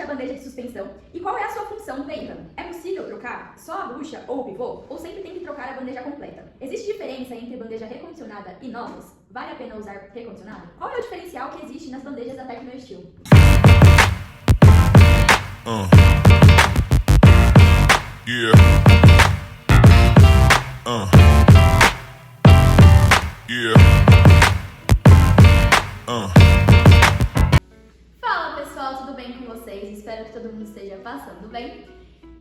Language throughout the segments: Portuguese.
bandeja de suspensão e qual é a sua função no veículo? É possível trocar só a bucha ou o pivô? Ou sempre tem que trocar a bandeja completa? Existe diferença entre bandeja recondicionada e novas? Vale a pena usar recondicionada? Qual é o diferencial que existe nas bandejas da Tecno Steel? Yeah. Yeah. Fala pessoal, tudo bem com vocês? Espero que todo mundo esteja passando bem.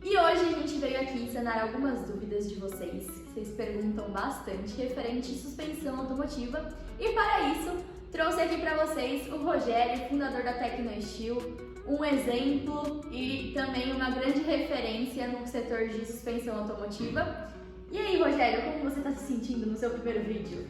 E hoje a gente veio aqui sanar algumas dúvidas de vocês, que vocês perguntam bastante, referente à suspensão automotiva. E para isso, trouxe aqui para vocês o Rogério, fundador da Tecno Steel, um exemplo e também uma grande referência no setor de suspensão automotiva. E aí, Rogério, como você está se sentindo no seu primeiro vídeo?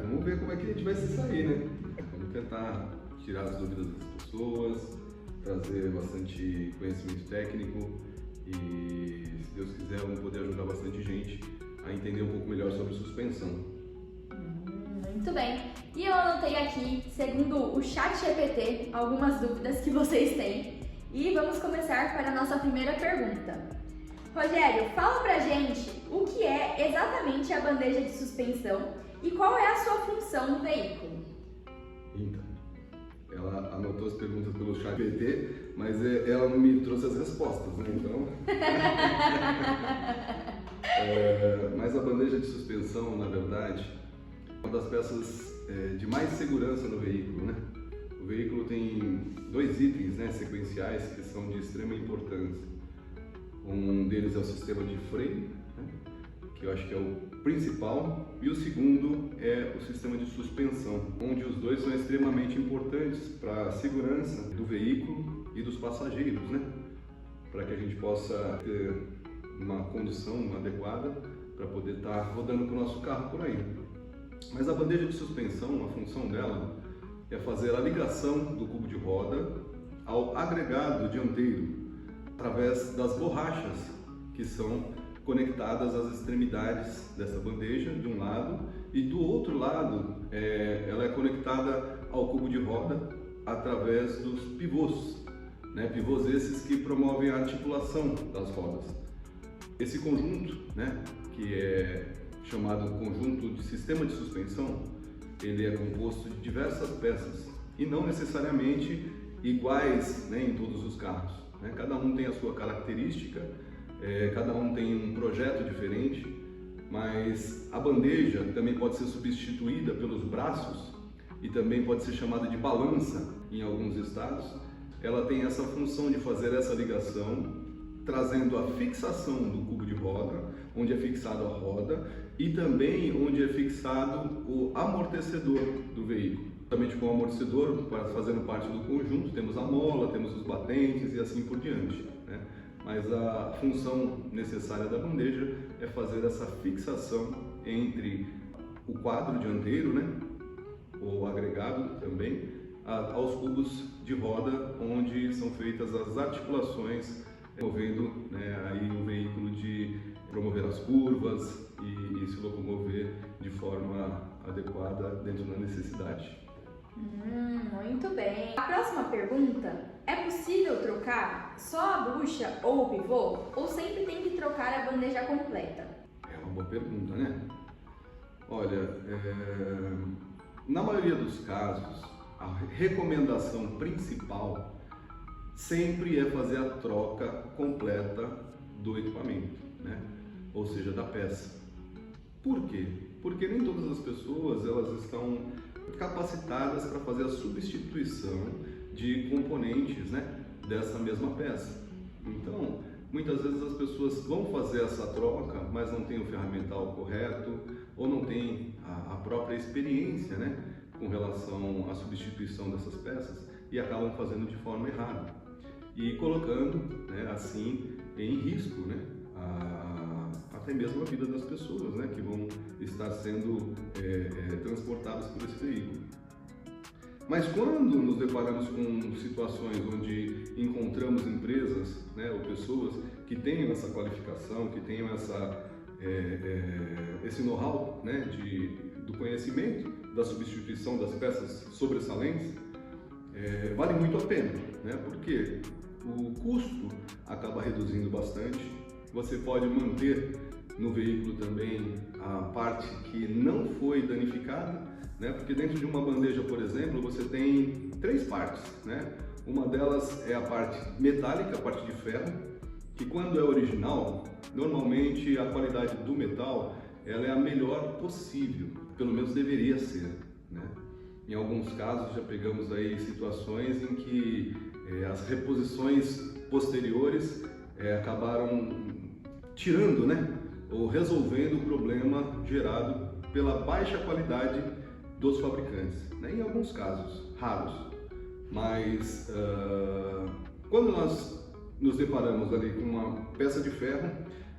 Vamos ver como é que a gente vai se sair, né? Vamos tentar tirar as dúvidas das pessoas, trazer bastante conhecimento técnico e, se Deus quiser, vamos poder ajudar bastante gente a entender um pouco melhor sobre suspensão. Muito bem. E eu anotei aqui, segundo o ChatGPT, algumas dúvidas que vocês têm. E vamos começar para a nossa primeira pergunta. Rogério, fala pra gente o que é exatamente a bandeja de suspensão e qual é a sua função no veículo. Então, ela anotou as perguntas pelo ChatGPT, mas ela não me trouxe as respostas, né? Então... Mas a bandeja de suspensão, na verdade, é uma das peças de mais segurança no veículo, né? O veículo tem dois itens, né, sequenciais que são de extrema importância. Um deles é o sistema de freio, né, que eu acho que é o principal, e o segundo é o sistema de suspensão, onde os dois são extremamente importantes para a segurança do veículo e dos passageiros, né, para que a gente possa ter uma condução adequada para poder estar rodando com o nosso carro por aí. Mas a bandeja de suspensão, a função dela é fazer a ligação do cubo de roda ao agregado dianteiro através das borrachas que são conectadas às extremidades dessa bandeja de um lado, e do outro lado ela é conectada ao cubo de roda através dos pivôs, né? Pivôs esses que promovem a articulação das rodas. Esse conjunto, né, que é chamado conjunto de sistema de suspensão, ele é composto de diversas peças e não necessariamente iguais, né, em todos os carros, né? Cada um tem a sua característica, cada um tem um projeto diferente, mas a bandeja também pode ser substituída pelos braços e também pode ser chamada de balança em alguns estados. Ela tem essa função de fazer essa ligação, trazendo a fixação do cubo de roda, onde é fixado a roda, e também onde é fixado o amortecedor do veículo. Justamente com o amortecedor, fazendo parte do conjunto, temos a mola, temos os batentes e assim por diante, né? Mas a função necessária da bandeja é fazer essa fixação entre o quadro dianteiro, né, ou agregado também, aos cubos de roda, onde são feitas as articulações, movendo, né, aí o veículo de promover as curvas e se locomover de forma adequada dentro da necessidade. Muito bem. A próxima pergunta: é possível trocar só a bucha ou o pivô? Ou sempre tem que trocar a bandeja completa? É uma boa pergunta, né? Olha, na maioria dos casos, a recomendação principal sempre é fazer a troca completa do equipamento, né? Ou seja, da peça. Por quê? Porque nem todas as pessoas elas estão capacitadas para fazer a substituição de componentes, né, dessa mesma peça. Então, muitas vezes as pessoas vão fazer essa troca, mas não tem o ferramental correto ou não tem a própria experiência, né, com relação à substituição dessas peças e acabam fazendo de forma errada e colocando, né, assim em risco, né, até mesmo a vida das pessoas, né, que vão estar sendo transportadas por esse veículo. Mas quando nos deparamos com situações onde encontramos empresas, né, ou pessoas que tenham essa qualificação, que tenham esse know-how, né, do conhecimento da substituição das peças sobressalentes, vale muito a pena, né? Porque o custo acaba reduzindo bastante, você pode manter no veículo também a parte que não foi danificada, né? Porque dentro de uma bandeja, por exemplo, você tem 3 partes, né? Uma delas é a parte metálica, a parte de ferro, que quando é original, normalmente a qualidade do metal ela é a melhor possível, pelo menos deveria ser, né? Em alguns casos já pegamos aí situações em que as reposições posteriores acabaram tirando, né? Ou resolvendo o problema gerado pela baixa qualidade dos fabricantes, né? Em alguns casos, raros, mas quando nós nos deparamos ali com uma peça de ferro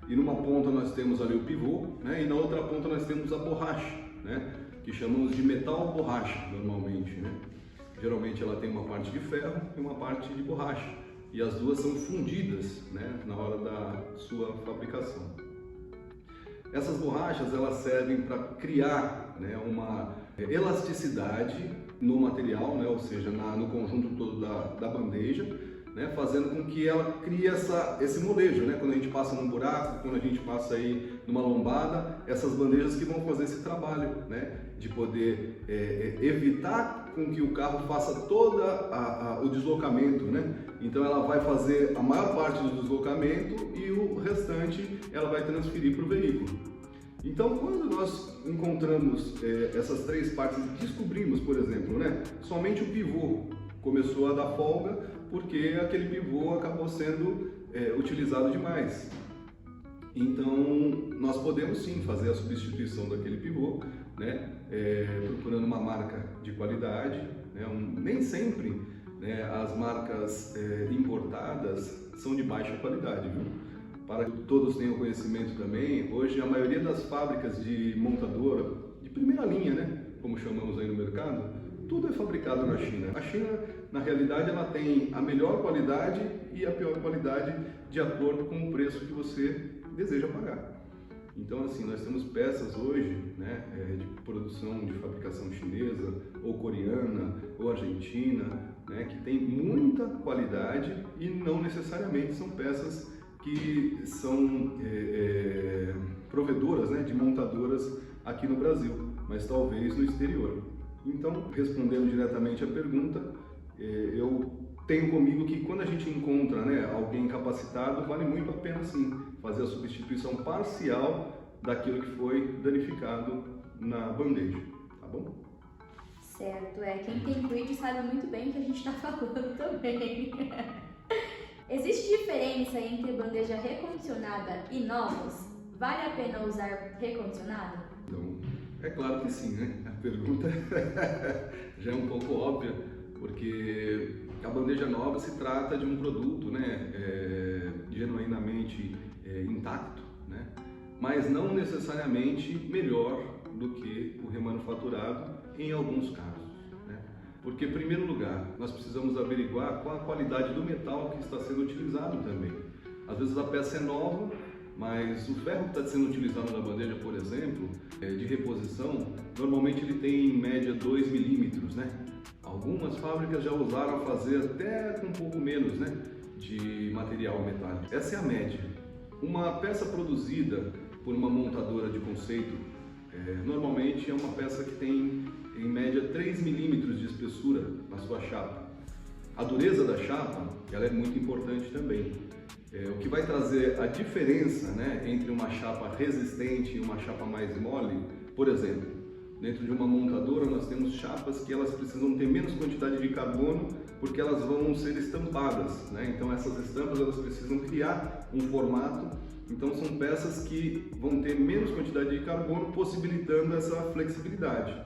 e numa ponta nós temos ali o pivô, né? E na outra ponta nós temos a borracha, né? Que chamamos de metal borracha normalmente, né? Geralmente ela tem uma parte de ferro e uma parte de borracha e as duas são fundidas, né? Na hora da sua fabricação. Essas borrachas elas servem para criar, né, uma elasticidade no material, né, ou seja, no conjunto todo da bandeja, né, fazendo com que ela crie esse molejo, né, quando a gente passa num buraco, quando a gente passa aí numa lombada, essas bandejas que vão fazer esse trabalho, né, de poder evitar com que o carro faça todo o deslocamento, né? Então ela vai fazer a maior parte do deslocamento e o restante ela vai transferir para o veículo. Então quando nós encontramos essas 3 partes, descobrimos, por exemplo, né, somente o pivô começou a dar folga porque aquele pivô acabou sendo utilizado demais. Então nós podemos sim fazer a substituição daquele pivô, né, procurando uma marca de qualidade, né, nem sempre, né, as marcas importadas são de baixa qualidade, viu? Para que todos tenham conhecimento também, hoje a maioria das fábricas de montadora, de primeira linha, né, como chamamos aí no mercado, tudo é fabricado na China. A China, na realidade, ela tem a melhor qualidade e a pior qualidade de acordo com o preço que você deseja pagar. Então, assim, nós temos peças hoje, né, de produção, de fabricação chinesa, ou coreana, ou argentina, né, que tem muita qualidade e não necessariamente são peças que são provedoras, né, de montadoras aqui no Brasil, mas talvez no exterior. Então, respondendo diretamente à pergunta, eu tenho comigo que quando a gente encontra, né, alguém capacitado, vale muito a pena sim fazer a substituição parcial daquilo que foi danificado na bandeja, tá bom? Certo, quem tem Kwid sabe muito bem o que a gente está falando também. Existe diferença entre bandeja recondicionada e novas? Vale a pena usar recondicionada? Então, é claro que sim, né? A pergunta já é um pouco óbvia, porque a bandeja nova se trata de um produto, né, genuinamente intacto, né, mas não necessariamente melhor do que o remanufaturado em alguns casos, né? Porque, em primeiro lugar, nós precisamos averiguar qual a qualidade do metal que está sendo utilizado também. Às vezes a peça é nova, mas o ferro que está sendo utilizado na bandeja, por exemplo, de reposição, normalmente ele tem em média 2 milímetros, né? Algumas fábricas já usaram a fazer até com um pouco menos, né, de material metálico. Essa é a média. Uma peça produzida por uma montadora de conceito, normalmente é uma peça que tem em média 3 milímetros de espessura na sua chapa. A dureza da chapa ela é muito importante também. O que vai trazer a diferença, né, entre uma chapa resistente e uma chapa mais mole, por exemplo, dentro de uma montadora nós temos chapas que elas precisam ter menos quantidade de carbono porque elas vão ser estampadas, né? Então essas estampas elas precisam criar um formato, então são peças que vão ter menos quantidade de carbono, possibilitando essa flexibilidade.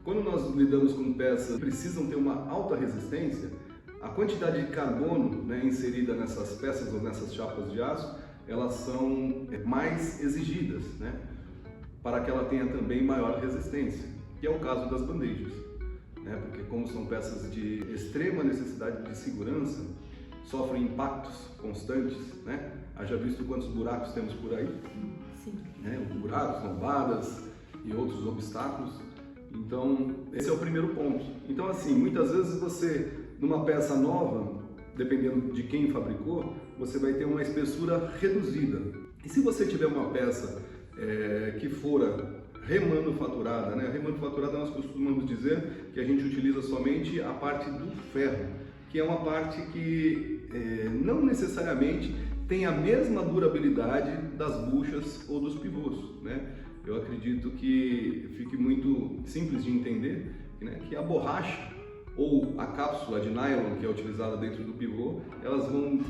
Quando nós lidamos com peças que precisam ter uma alta resistência, a quantidade de carbono, né, inserida nessas peças ou nessas chapas de aço, elas são mais exigidas, né, para que ela tenha também maior resistência, que é o caso das bandejas, né, porque como são peças de extrema necessidade de segurança, sofrem impactos constantes, né? Haja visto quantos buracos temos por aí, Sim. né, buracos, lombadas e outros obstáculos. Então, esse é o primeiro ponto. Então, assim, muitas vezes você numa peça nova, dependendo de quem fabricou, você vai ter uma espessura reduzida. E se você tiver uma peça que fora remanufaturada, né? Remanufaturada nós costumamos dizer que a gente utiliza somente a parte do ferro, que é uma parte que não necessariamente tem a mesma durabilidade das buchas ou dos pivôs, né? Eu acredito que fique muito simples de entender, né, que a borracha ou a cápsula de nylon que é utilizada dentro do pivô, elas vão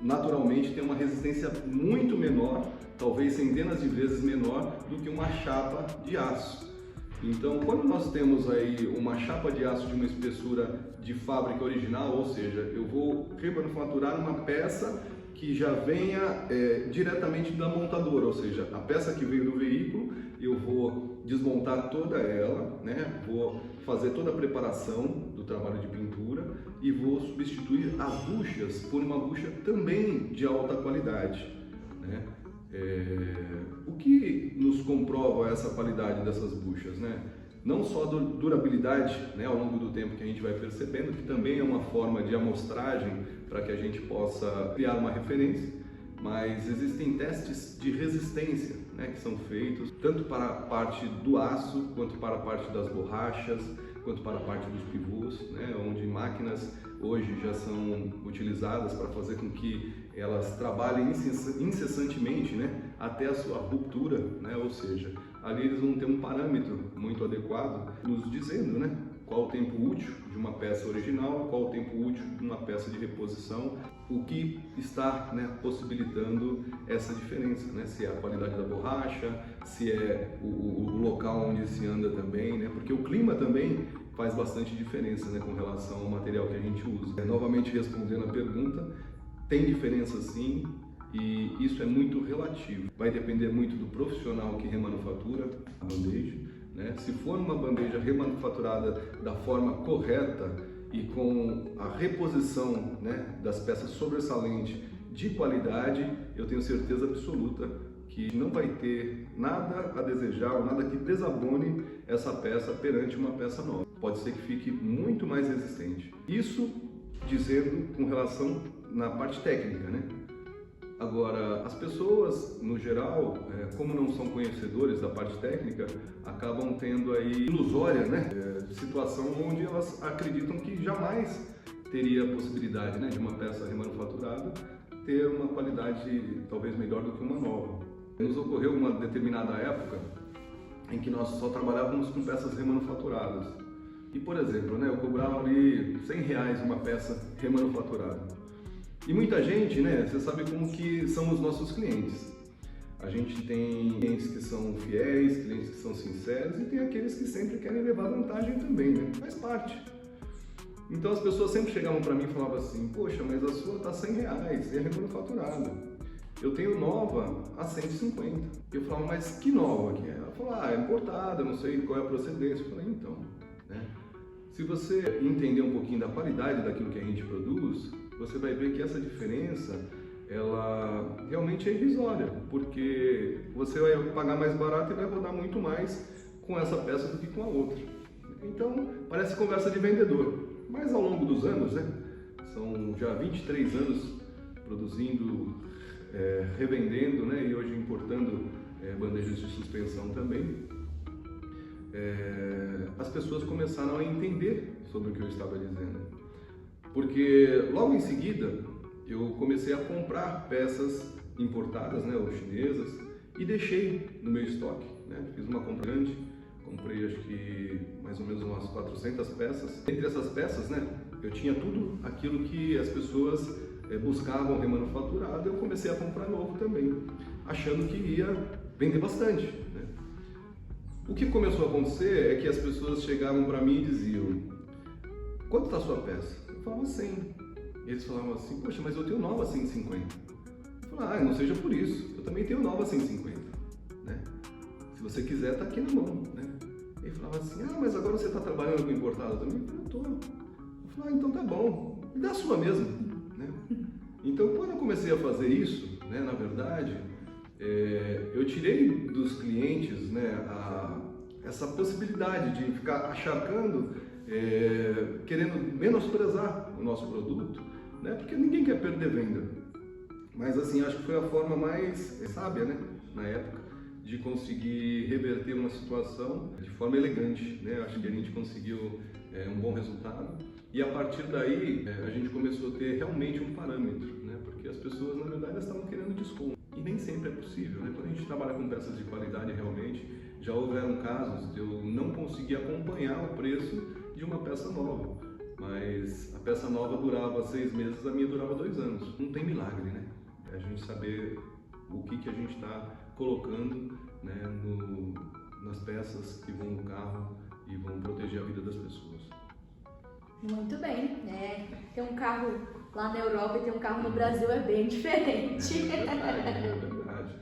naturalmente ter uma resistência muito menor, talvez centenas de vezes menor do que uma chapa de aço. Então, quando nós temos aí uma chapa de aço de uma espessura de fábrica original, ou seja, eu vou remanufaturar uma peça que já venha diretamente da montadora, ou seja, a peça que veio do veículo, eu vou desmontar toda ela, né? Vou fazer toda a preparação do trabalho de pintura e vou substituir as buchas por uma bucha também de alta qualidade, né? O que nos comprova essa qualidade dessas buchas, né? Não só a durabilidade, né, ao longo do tempo que a gente vai percebendo, que também é uma forma de amostragem para que a gente possa criar uma referência, mas existem testes de resistência, né, que são feitos tanto para a parte do aço, quanto para a parte das borrachas, quanto para a parte dos pivôs, né, onde máquinas hoje já são utilizadas para fazer com que elas trabalhem incessantemente, né, até a sua ruptura, né, ou seja, ali eles vão ter um parâmetro muito adequado nos dizendo, né, qual o tempo útil de uma peça original, qual o tempo útil de uma peça de reposição, o que está, né, possibilitando essa diferença, né, se é a qualidade da borracha, se é o local onde se anda também, né, porque o clima também faz bastante diferença, né, com relação ao material que a gente usa. Novamente respondendo a pergunta, tem diferença sim, e isso é muito relativo. Vai depender muito do profissional que remanufatura a bandeja, né? Se for uma bandeja remanufaturada da forma correta e com a reposição, né, das peças sobressalentes de qualidade, eu tenho certeza absoluta que não vai ter nada a desejar ou nada que desabone essa peça perante uma peça nova. Pode ser que fique muito mais resistente. Isso dizendo com relação na parte técnica, né? Agora, as pessoas, no geral, como não são conhecedores da parte técnica, acabam tendo aí ilusória, né? Situação onde elas acreditam que jamais teria a possibilidade, né, de uma peça remanufaturada ter uma qualidade talvez melhor do que uma nova. Nos ocorreu uma determinada época em que nós só trabalhávamos com peças remanufaturadas. E, por exemplo, né, eu cobrava ali R$100 uma peça remanufaturada. E muita gente, né, você sabe como que são os nossos clientes. A gente tem clientes que são fiéis, clientes que são sinceros e tem aqueles que sempre querem levar vantagem também, né? Faz parte. Então as pessoas sempre chegavam para mim e falavam assim, poxa, mas a sua tá R$100 e é remanufaturada. Eu tenho nova a 150. Eu falava, mas que nova que é? Ela falou, é importada, não sei qual é a procedência. Eu falei, então, né? Se você entender um pouquinho da qualidade daquilo que a gente produz, você vai ver que essa diferença, ela realmente é irrisória, porque você vai pagar mais barato e vai rodar muito mais com essa peça do que com a outra. Então, parece conversa de vendedor, mas ao longo dos anos, né, são já 23 anos produzindo, revendendo, né, e hoje importando bandejas de suspensão também, as pessoas começaram a entender sobre o que eu estava dizendo. Porque logo em seguida eu comecei a comprar peças importadas, né, ou chinesas, e deixei no meu estoque, né? Fiz uma compra grande, comprei acho que mais ou menos umas 400 peças. Entre essas peças, né, eu tinha tudo aquilo que as pessoas buscavam remanufaturado, eu comecei a comprar novo também, achando que ia vender bastante, né? O que começou a acontecer é que as pessoas chegavam para mim e diziam, quanto está a sua peça? Eu falava 100. Eles falavam assim, poxa, mas eu tenho nova a 150. Eu falava, não seja por isso, eu também tenho nova a 150, né? Se você quiser, tá aqui na mão, né? Ele falava assim, mas agora você está trabalhando com importado também? Eu falei, eu tô. Eu falei, então tá bom, me dá a sua mesmo, né? Então, quando eu comecei a fazer isso, né, na verdade, eu tirei dos clientes, né, essa possibilidade de ficar acharcando, querendo menosprezar o nosso produto, né? Porque ninguém quer perder venda. Mas assim, acho que foi a forma mais sábia, né, na época, de conseguir reverter uma situação de forma elegante, né? Acho que a gente conseguiu um bom resultado e a partir daí a gente começou a ter realmente um parâmetro, né? Porque as pessoas, na verdade, estavam querendo desconto e nem sempre é possível, né? Quando a gente trabalha com peças de qualidade, realmente, já houveram casos de eu não conseguir acompanhar o preço de uma peça nova, mas a peça nova durava 6 meses, a minha durava 2 anos. Não tem milagre, né? É a gente saber o que a gente está colocando, né, nas peças que vão no carro e vão proteger a vida das pessoas. Muito bem, né? Ter um carro lá na Europa e ter um carro no Brasil é bem diferente. É verdade.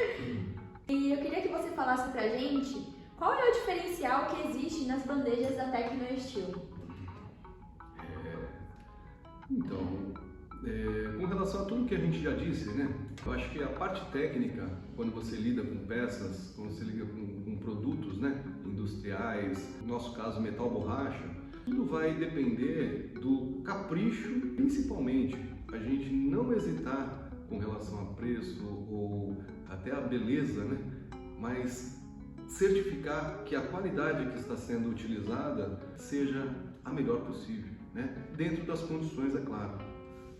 E eu queria que você falasse pra gente qual é o diferencial que existe nas bandejas da Tecno-Steel. Então, com relação a tudo que a gente já disse, né? Eu acho que a parte técnica, quando você lida com peças, quando você lida com produtos, né, industriais, no nosso caso metal borracha, tudo vai depender do capricho, principalmente a gente não hesitar com relação a preço ou até a beleza, né? Mas certificar que a qualidade que está sendo utilizada seja a melhor possível, né? Dentro das condições, é claro,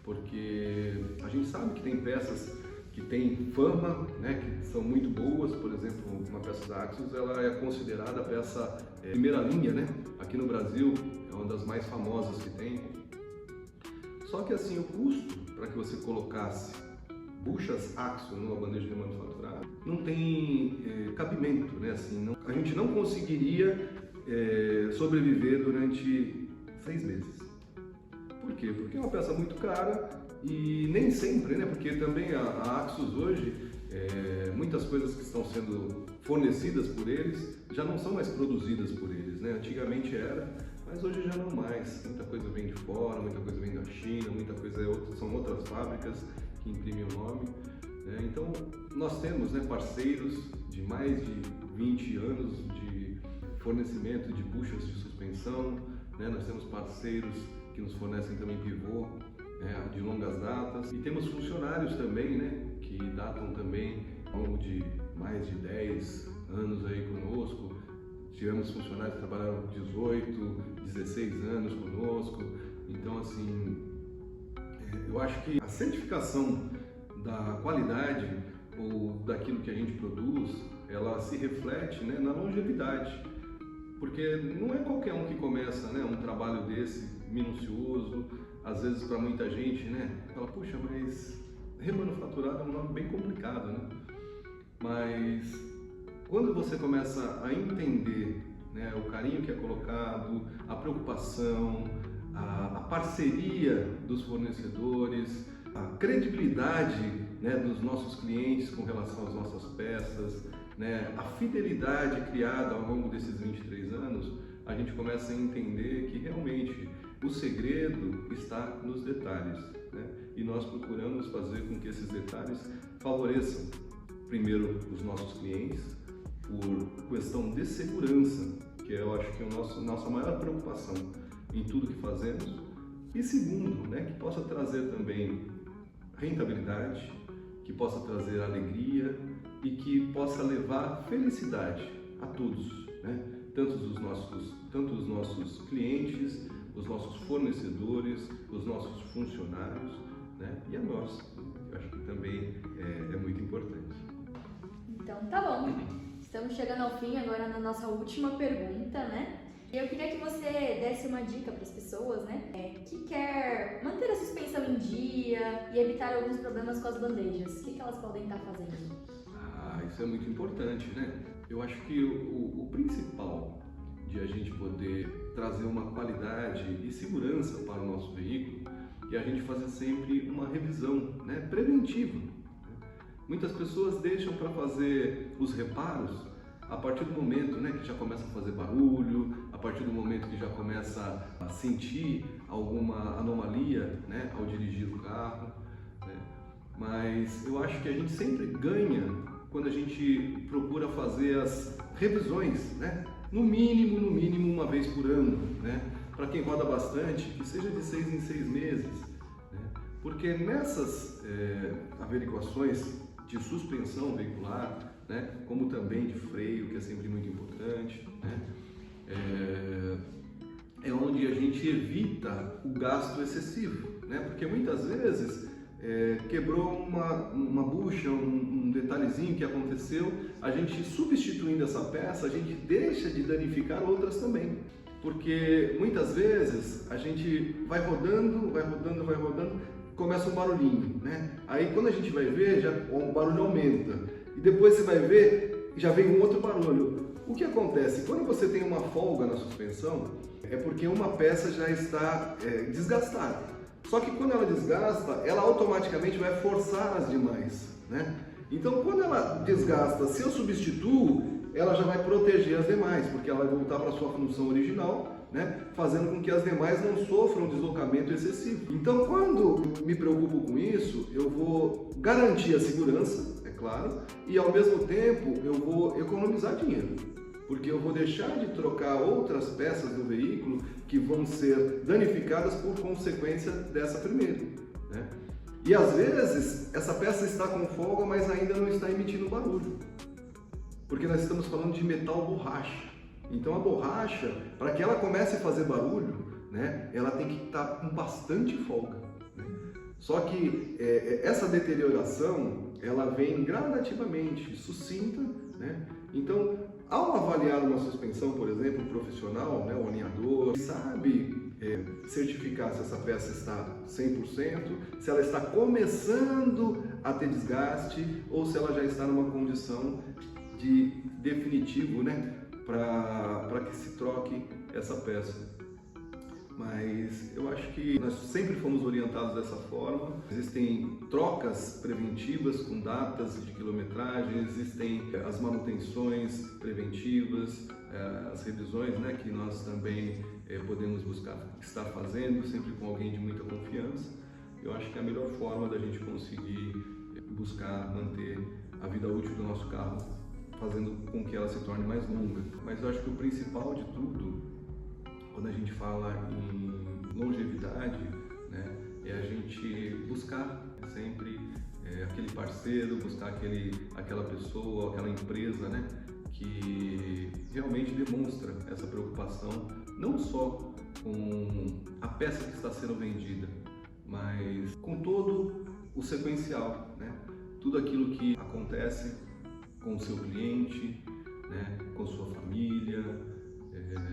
porque a gente sabe que tem peças que têm fama, né, que são muito boas. Por exemplo, uma peça da Axus, ela é considerada a peça primeira linha, né? Aqui no Brasil é uma das mais famosas que tem. Só que assim, o custo para que você colocasse buchas Axus numa bandeja de manufaturada não tem cabimento, né? Assim, a gente não conseguiria sobreviver durante 6 meses. Por quê? Porque é uma peça muito cara e nem sempre, né? Porque também a Axus hoje, muitas coisas que estão sendo fornecidas por eles já não são mais produzidas por eles, né? Antigamente era, mas hoje já não mais. Muita coisa vem de fora, muita coisa vem da China, muita coisa são outras fábricas que imprimem o nome, né? Então nós temos, né, parceiros de mais de 20 anos de fornecimento de buchas de suspensão, né? Nós temos parceiros que nos fornecem também pivô, né, de longas datas, e temos funcionários também, né, que datam também ao longo de mais de 10 anos aí conosco. Tivemos funcionários que trabalharam 18, 16 anos conosco. Então, assim, eu acho que a certificação da qualidade ou daquilo que a gente produz, ela se reflete, né, na longevidade. Porque não é qualquer um que começa, né, um trabalho desse minucioso. Às vezes, para muita gente, né, fala, puxa, mas remanufaturado é um nome bem complicado, né? Mas quando você começa a entender, né, o carinho que é colocado, a preocupação, a parceria dos fornecedores, a credibilidade, né, dos nossos clientes com relação às nossas peças, né, a fidelidade criada ao longo desses 23 anos, a gente começa a entender que realmente o segredo está nos detalhes, né? E nós procuramos fazer com que esses detalhes favoreçam, primeiro, os nossos clientes, por questão de segurança, que eu acho que é a nossa maior preocupação em tudo que fazemos, e segundo, né, que possa trazer também rentabilidade, que possa trazer alegria e que possa levar felicidade a todos, né? Tanto os nossos clientes, os nossos fornecedores, os nossos funcionários, né? E a nós. Eu acho que também é muito importante. Então tá bom. Estamos chegando ao fim agora na nossa última pergunta, né? E eu queria que você desse uma dica para as pessoas, né? Que quer manter a suspensão em dia e evitar alguns problemas com as bandejas. O que elas podem estar fazendo? Isso é muito importante, né? Eu acho que o principal de a gente poder trazer uma qualidade e segurança para o nosso veículo é a gente fazer sempre uma revisão, né, preventiva. Muitas pessoas deixam para fazer os reparos a partir do momento, né, que já começa a fazer barulho, a partir do momento que já começa a sentir alguma anomalia, né, ao dirigir o carro, né? Mas eu acho que a gente sempre ganha quando a gente procura fazer as revisões, né? No mínimo uma vez por ano, né? para quem roda bastante, que seja de 6 em 6 meses, né? Porque nessas averiguações de suspensão veicular, né, como também de freio, que é sempre muito importante, né, é onde a gente evita o gasto excessivo, né? Porque muitas vezes quebrou uma bucha, um detalhezinho que aconteceu, a gente substituindo essa peça, a gente deixa de danificar outras também. Porque muitas vezes a gente vai rodando, começa um barulhinho, né? Aí quando a gente vai ver, o barulho aumenta. E depois você vai ver, já vem um outro barulho. O que acontece? Quando você tem uma folga na suspensão, é porque uma peça já está desgastada. Só que quando ela desgasta, ela automaticamente vai forçar as demais, né? Então quando ela desgasta, se eu substituo, ela já vai proteger as demais, porque ela vai voltar para a sua função original, né? Fazendo com que as demais não sofram deslocamento excessivo. Então quando me preocupo com isso, eu vou garantir a segurança, é claro, e ao mesmo tempo eu vou economizar dinheiro. Porque eu vou deixar de trocar outras peças do veículo que vão ser danificadas por consequência dessa primeira, né? E às vezes essa peça está com folga, mas ainda não está emitindo barulho, porque nós estamos falando de metal borracha. Então a borracha, para que ela comece a fazer barulho, né, ela tem que estar com bastante folga, né? Só que essa deterioração, ela vem gradativamente, sucinta, né? Então, ao avaliar uma suspensão, por exemplo, profissional, né, o alinhador sabe certificar se essa peça está 100%, se ela está começando a ter desgaste ou se ela já está numa condição de definitivo, né, para que se troque essa peça. Mas eu acho que nós sempre fomos orientados dessa forma. Existem trocas preventivas com datas de quilometragem, existem as manutenções preventivas, as revisões, né, que nós também podemos buscar estar fazendo, sempre com alguém de muita confiança. Eu acho que é a melhor forma da gente conseguir buscar manter a vida útil do nosso carro, fazendo com que ela se torne mais longa. Mas eu acho que o principal de tudo, quando a gente fala em longevidade, né, é a gente buscar sempre aquele parceiro, buscar aquela pessoa, aquela empresa, né, que realmente demonstra essa preocupação, não só com a peça que está sendo vendida, mas com todo o sequencial, né, tudo aquilo que acontece com o seu cliente, né, com sua família,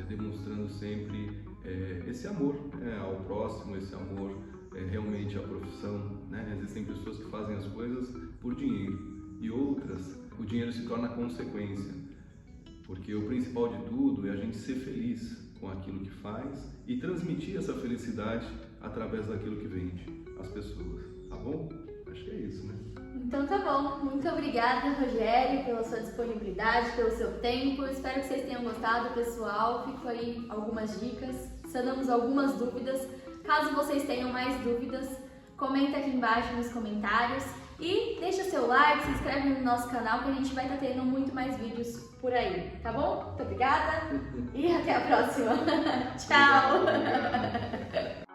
demonstrando sempre esse amor, né, ao próximo, esse amor realmente à profissão, né? Existem pessoas que fazem as coisas por dinheiro e outras, o dinheiro se torna consequência, porque o principal de tudo é a gente ser feliz com aquilo que faz e transmitir essa felicidade através daquilo que vende às pessoas, tá bom? Acho que é isso, né? Então tá bom, muito obrigada, Rogério, pela sua disponibilidade, pelo seu tempo. Espero que vocês tenham gostado, pessoal. Ficou aí algumas dicas, sanamos algumas dúvidas. Caso vocês tenham mais dúvidas, comenta aqui embaixo nos comentários e deixa seu like, se inscreve no nosso canal que a gente vai estar tendo muito mais vídeos por aí, tá bom? Muito obrigada e até a próxima. Tchau! Obrigado.